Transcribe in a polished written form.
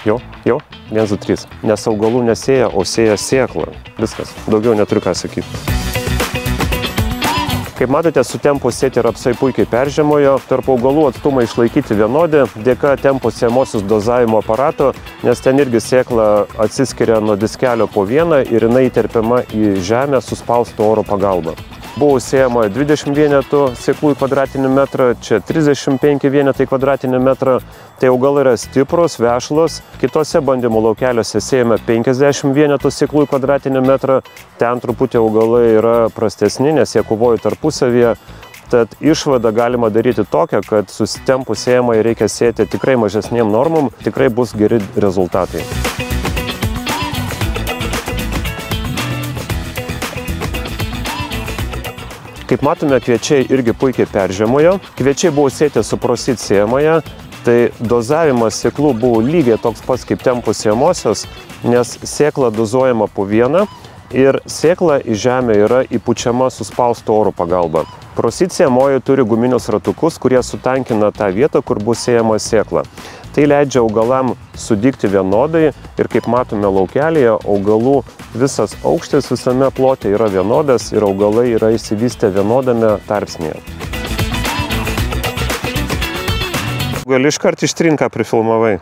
Jo, 1, 2, 3. Nes augalų nesėja, o sėja sėklą. Viskas. Daugiau neturiu ką sakyti. Kaip matote, su Tempo sėti rapsai puikiai peržiemojo, tarp augalų atstumai išlaikyti vienodi, dėka Tempo sėjamosios dozavimo aparato, nes ten irgi sėkla atsiskiria nuo diskelio po vieną ir jinai įterpiama į žemę suspausto oro pagalba. Buvo sėjama 20 vienetų sėklų į kvadratinį metrą, čia 35 vienetai kvadratinį metrą. Tai augalai yra stiprus, vešlus. Kitose bandymų laukeliuose sėjame 50 vienetų sėklų į kvadratinį metrą. Ten truputį augalai yra prastesni, nes jie kovoja tarpusavyje. Tad išvadą galima daryti tokią, kad su Tempo sėjamai reikia sėti tikrai mažesniem normom, tikrai bus geri rezultatai. Kaip matome, kviečiai irgi puikiai peržiemojo. Kviečiai buvo sėti su Prosit sėjamąja, tai dozavimas sėklų buvo lygiai toks pats kaip Tempo sėjamosios, nes sėkla dozuojama po vieną ir sėkla į žemę yra įpučiama suspausto oro pagalba. Prosit sėjamoji turi guminius ratukus, kurie sutankina tą vietą, kur bus sėjama sėkla. Tai leidžia augalam sudygti vienodai ir kaip matome laukelėje, augalų visas aukštis visame plote yra vienodas ir augalai yra išsivystę vienodame tarpsnyje. Gali iškart ištrint, ką prifilmavai.